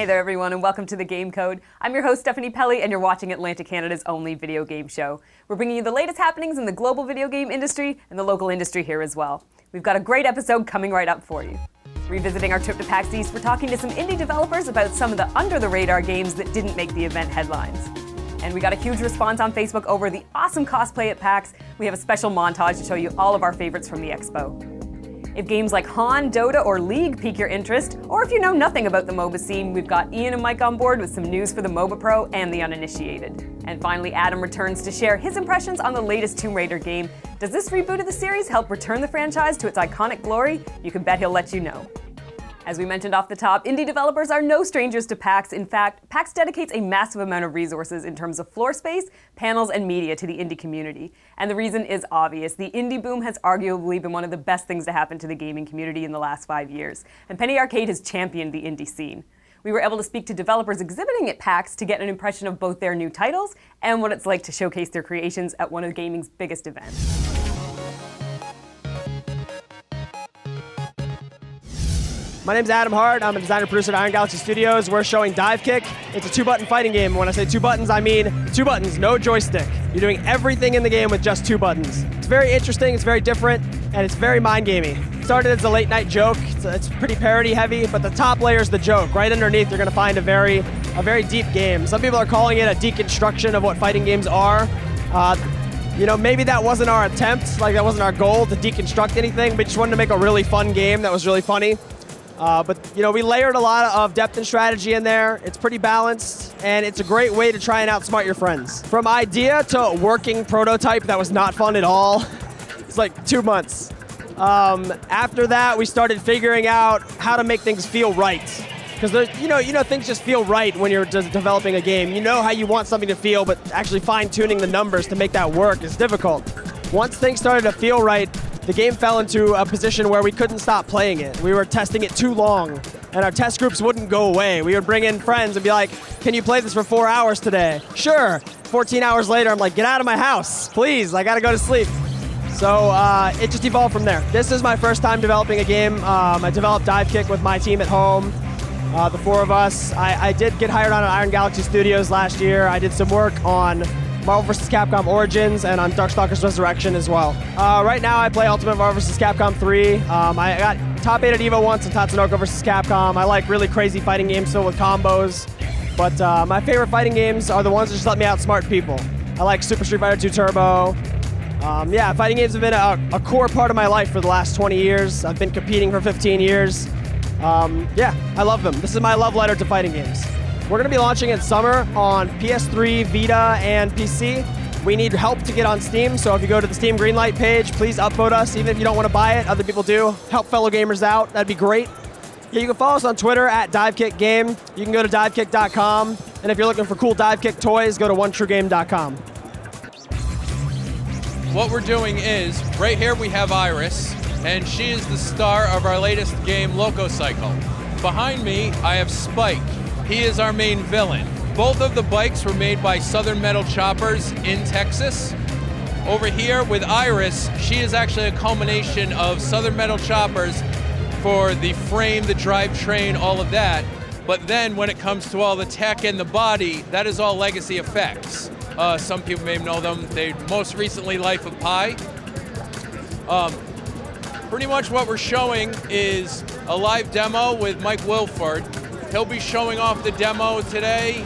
Hey there everyone and welcome to The Game Code. I'm your host Stephanie Pelley and you're watching Atlantic Canada's only video game show. We're bringing you the latest happenings in the global video game industry and the local industry here as well. We've got a great episode coming right up for you. Revisiting our trip to PAX East, we're talking to some indie developers about some of the under-the-radar games that didn't make the event headlines. And we got a huge response on Facebook over the awesome cosplay at PAX. We have a special montage to show you all of our favorites from the expo. If games like Han, Dota, or League pique your interest, or if you know nothing about the MOBA scene, we've got Ian and Mike on board with some news for the MOBA Pro and the uninitiated. And finally, Adam returns to share his impressions on the latest Tomb Raider game. Does this reboot of the series help return the franchise to its iconic glory? You can bet he'll let you know. As we mentioned off the top, indie developers are no strangers to PAX. In fact, PAX dedicates a massive amount of resources in terms of floor space, panels, and media to the indie community. And the reason is obvious. The indie boom has arguably been one of the best things to happen to the gaming community in the last 5 years. And Penny Arcade has championed the indie scene. We were able to speak to developers exhibiting at PAX to get an impression of both their new titles and what it's like to showcase their creations at one of gaming's biggest events. My name's Adam Hart. I'm a designer producer at Iron Galaxy Studios. We're showing Dive Kick. It's a two-button fighting game. When I say two buttons, I mean two buttons, no joystick. You're doing everything in the game with just two buttons. It's very interesting, it's very different, and it's very mind-gamey. It started as a late-night joke. It's pretty parody-heavy, but the top layer is the joke. Right underneath, you're going to find a very deep game. Some people are calling it a deconstruction of what fighting games are. Maybe that wasn't our attempt, that wasn't our goal to deconstruct anything. We just wanted to make a really fun game that was really funny. We layered a lot of depth and strategy in there. It's pretty balanced, and it's a great way to try and outsmart your friends. From idea to working prototype that was not fun at all, it's like 2 months. After that, we started figuring out how to make things feel right. Because things just feel right when you're developing a game. You know how you want something to feel, but actually fine-tuning the numbers to make that work is difficult. Once things started to feel right, the game fell into a position where we couldn't stop playing it. We were testing it too long, and our test groups wouldn't go away. We would bring in friends and be like, can you play this for 4 hours today? Sure. 14 hours later, I'm like, get out of my house, please. I gotta go to sleep. So it just evolved from there. This is my first time developing a game. I developed Dive Kick with my team at home, the four of us. I did get hired on at Iron Galaxy Studios last year. I did some work on Marvel vs. Capcom Origins and on Darkstalkers Resurrection as well. Right now I play Ultimate Marvel vs. Capcom 3. I got top 8 at EVO once in Tatsunoko vs. Capcom. I like really crazy fighting games filled with combos. But my favorite fighting games are the ones that just let me outsmart people. I like Super Street Fighter 2 Turbo. Fighting games have been a core part of my life for the last 20 years. I've been competing for 15 years. I love them. This is my love letter to fighting games. We're going to be launching in summer on PS3, Vita, and PC. We need help to get on Steam, so if you go to the Steam Greenlight page, please upvote us, even if you don't want to buy it. Other people do. Help fellow gamers out. That'd be great. Yeah, you can follow us on Twitter at DiveKickGame. You can go to divekick.com, and if you're looking for cool Dive Kick toys, go to OneTrueGame.com. What we're doing is, right here we have Iris, and she is the star of our latest game, Loco Cycle. Behind me, I have Spike. He is our main villain. Both of the bikes were made by Southern Metal Choppers in Texas. Over here with Iris, she is actually a culmination of Southern Metal Choppers for the frame, the drivetrain, all of that. But then when it comes to all the tech and the body, that is all Legacy Effects. Some people may know them. They most recently Life of Pi. Pretty much what we're showing is a live demo with Mike Wilford. He'll be showing off the demo today.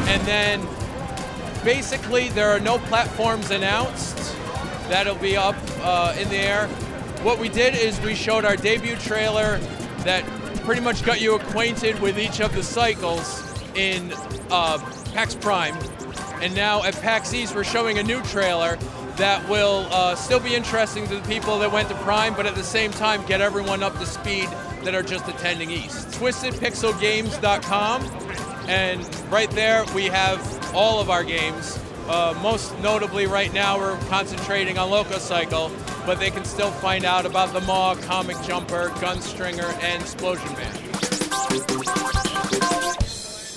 And then basically there are no platforms announced. That'll be up in the air. What we did is we showed our debut trailer that pretty much got you acquainted with each of the cycles in PAX Prime. And now at PAX East we're showing a new trailer that will still be interesting to the people that went to Prime, but at the same time get everyone up to speed that are just attending East. TwistedPixelGames.com, and right there we have all of our games. Most notably right now we're concentrating on Loco Cycle, but they can still find out about the Maw, Comic Jumper, Gunstringer, and Explosion Man.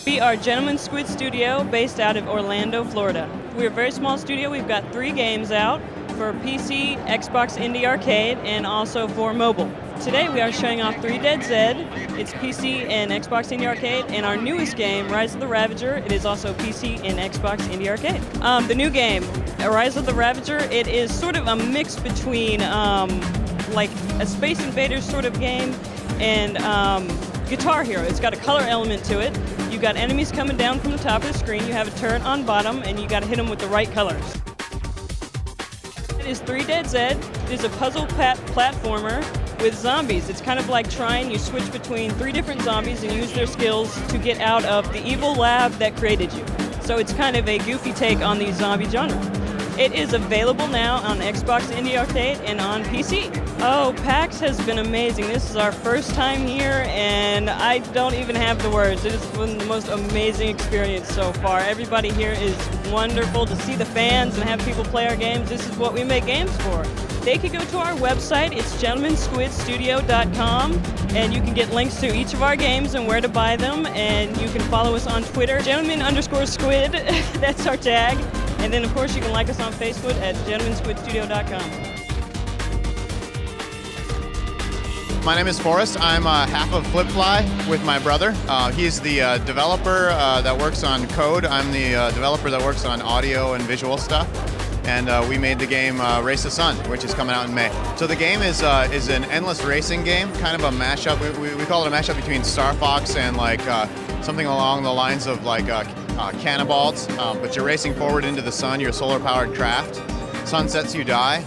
We are Gentleman Squid Studio based out of Orlando, Florida. We're a very small studio. We've got 3 games out for PC, Xbox Indie Arcade, and also for mobile. Today we are showing off 3 Dead Zed. It's PC and Xbox Indie Arcade, and our newest game, Rise of the Ravager. It is also PC and Xbox Indie Arcade. The new game, Rise of the Ravager, it is sort of a mix between like a Space Invaders sort of game and Guitar Hero. It's got a color element to it. You got enemies coming down from the top of the screen. You have a turret on bottom, and you got to hit them with the right colors. It is 3 Dead Zed. It is a puzzle platformer with zombies. It's kind of like trying. You switch between 3 different zombies and use their skills to get out of the evil lab that created you. So it's kind of a goofy take on the zombie genre. It is available now on Xbox Indie Arcade and on PC. Oh, PAX has been amazing. This is our first time here, and I don't even have the words. It has been the most amazing experience so far. Everybody here is wonderful. To see the fans and have people play our games, this is what we make games for. They could go to our website. It's gentlemanSquidStudio.com, and you can get links to each of our games and where to buy them, and you can follow us on Twitter, gentleman_squid. That's our tag. And then, of course, you can like us on Facebook at gentlemanSquidStudio.com. My name is Forrest. I'm half of Flipfly with my brother. He's the developer that works on code. I'm the developer that works on audio and visual stuff. And we made the game Race the Sun, which is coming out in May. So the game is an endless racing game, kind of a mashup. We call it a mashup between Star Fox and like something along the lines of like Cannonballs, but you're racing forward into the sun. You're a solar-powered craft. Sun sets, you die.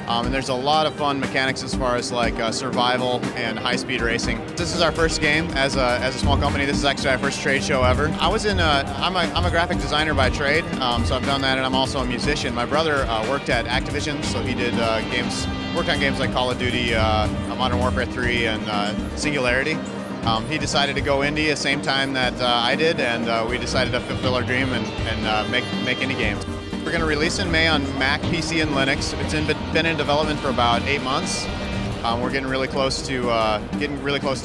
And there's a lot of fun mechanics as far as like survival and high-speed racing. This is our first game as a small company. This is actually our first trade show ever. I'm a graphic designer by trade, so I've done that, and I'm also a musician. My brother worked at Activision, so he did worked on games like Call of Duty, Modern Warfare 3, and Singularity. He decided to go indie at the same time that I did, and we decided to fulfill our dream and make indie games. We're going to release in May on Mac, PC, and Linux. It's been in development for about 8 months. We're getting really close to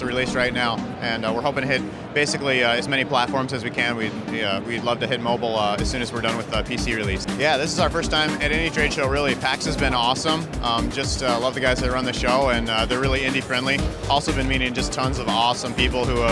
release right now, and we're hoping to hit basically as many platforms as we can. We'd love to hit mobile as soon as we're done with the PC release. Yeah, this is our first time at any trade show, really. PAX has been awesome. Just love the guys that run the show, and they're really indie friendly. Also been meeting just tons of awesome people who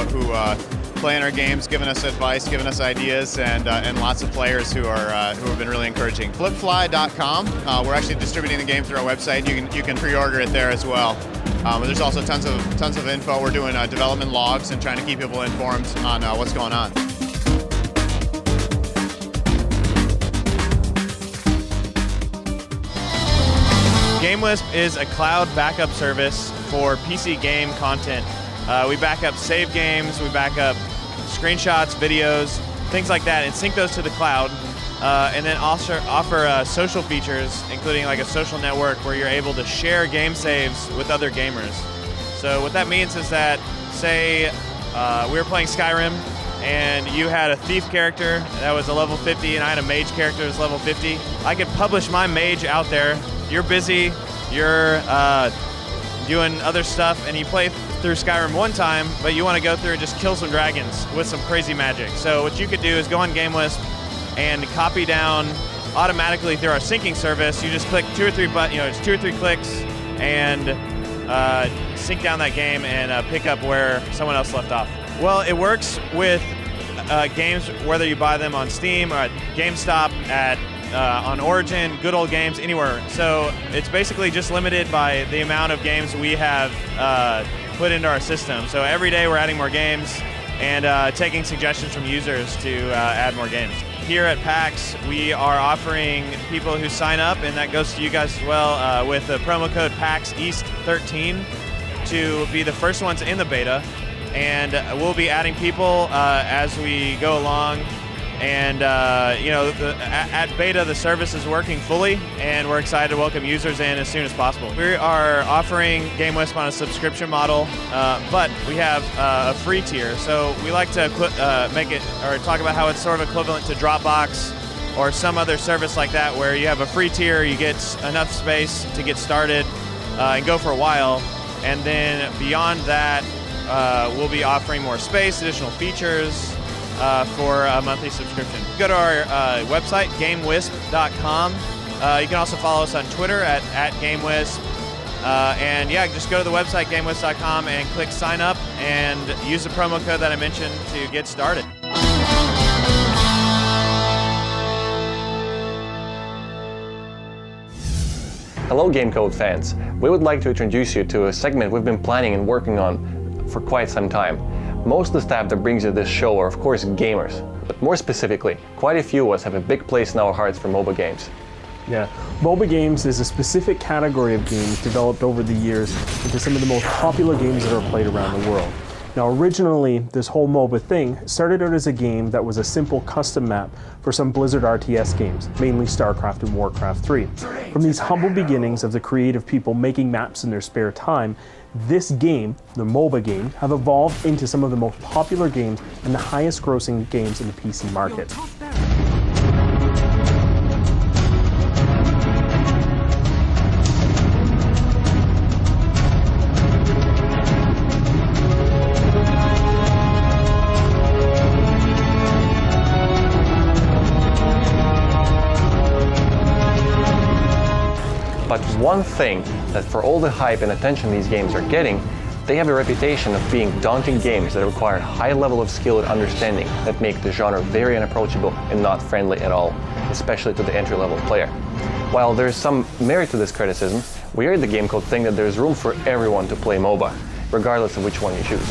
play in our games, giving us advice, giving us ideas, and lots of players who have been really encouraging. Flipfly.com. We're actually distributing the game through our website. You can pre-order it there as well. But there's also tons of info. We're doing development logs and trying to keep people informed on what's going on. GameWisp is a cloud backup service for PC game content. We back up save games, we back up screenshots, videos, things like that, and sync those to the cloud. And then also offer social features, including like a social network where you're able to share game saves with other gamers. So what that means is that, say we were playing Skyrim and you had a thief character that was a level 50 and I had a mage character that was level 50. I could publish my mage out there. You're busy, you're doing other stuff, and you play through Skyrim one time, but you want to go through and just kill some dragons with some crazy magic. So what you could do is go on GameWisp and copy down automatically through our syncing service. You just click 2 or 3 buttons, 2 or 3 clicks, and sync down that game and pick up where someone else left off. Well, it works with games, whether you buy them on Steam or at GameStop, on Origin, Good Old Games, anywhere. So it's basically just limited by the amount of games we have put into our system. So every day we're adding more games and taking suggestions from users to add more games. Here at PAX, we are offering people who sign up, and that goes to you guys as well, with the promo code PAX East 13 to be the first ones in the beta. And we'll be adding people as we go along. And at beta, the service is working fully, and we're excited to welcome users in as soon as possible. We are offering GameWisp on a subscription model, but we have a free tier. So we like to make it, or talk about how it's sort of equivalent to Dropbox or some other service like that, where you have a free tier, you get enough space to get started and go for a while, and then beyond that, we'll be offering more space, additional features, for a monthly subscription. Go to our website, GameWisp.com. You can also follow us on Twitter at GameWisp. And yeah, just go to the website, GameWist.com, and click sign up and use the promo code that I mentioned to get started. Hello Gamecode fans. We would like to introduce you to a segment we've been planning and working on for quite some time. Most of the staff that brings you this show are of course gamers, but more specifically, quite a few of us have a big place in our hearts for MOBA games. Yeah, MOBA games is a specific category of games developed over the years into some of the most popular games that are played around the world. Now originally, this whole MOBA thing started out as a game that was a simple custom map for some Blizzard RTS games, mainly StarCraft and Warcraft 3. From these humble beginnings of the creative people making maps in their spare time, this game, the MOBA game, have evolved into some of the most popular games and the highest grossing games in the PC market. But one thing that for all the hype and attention these games are getting, they have a reputation of being daunting games that require a high level of skill and understanding that make the genre very unapproachable and not friendly at all, especially to the entry-level player. While there's some merit to this criticism, we here at the Gamecode think that there's room for everyone to play MOBA, regardless of which one you choose.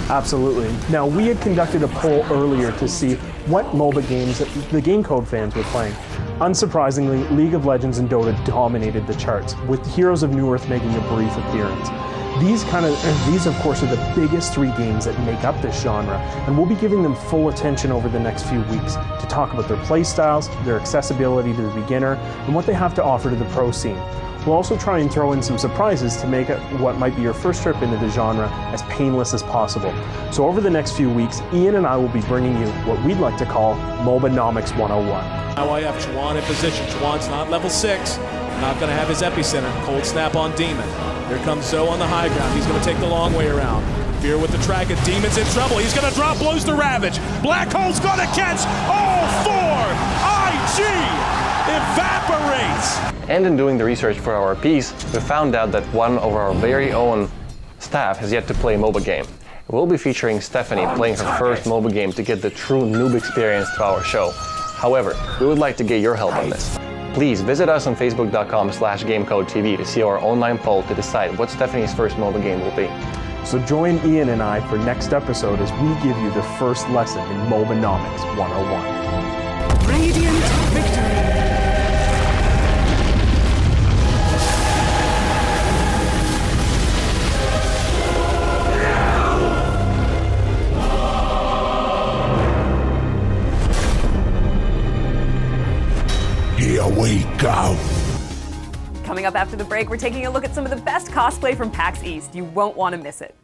Absolutely. Now, we had conducted a poll earlier to see what MOBA games that the Gamecode fans were playing. Unsurprisingly, League of Legends and Dota dominated the charts, with Heroes of Newerth making a brief appearance. These of course are the biggest three games that make up this genre, and we'll be giving them full attention over the next few weeks to talk about their play styles, their accessibility to the beginner, and what they have to offer to the pro scene. We'll also try and throw in some surprises to make what might be your first trip into the genre as painless as possible. So over the next few weeks, Ian and I will be bringing you what we'd like to call MOBAnomics 101. Now I have Chuan in position. Chuan's not level 6. Not going to have his epicenter. Cold snap on Demon. Here comes Zoe on the high ground. He's going to take the long way around. Fear with the track, and Demon's in trouble. He's going to drop, blows the Ravage. Black Hole's going to catch all 4. IG evaporates. And in doing the research for our piece, we found out that one of our very own staff has yet to play a MOBA game. We'll be featuring Stephanie playing her first MOBA game to get the true noob experience to our show. However, we would like to get your help on this. Please visit us on facebook.com/GameCodeTV to see our online poll to decide what Stephanie's first MOBA game will be. So join Ian and I for next episode as we give you the first lesson in MOBAnomics 101. Radiant victory! Here we go. Coming up after the break, we're taking a look at some of the best cosplay from PAX East. You won't want to miss it.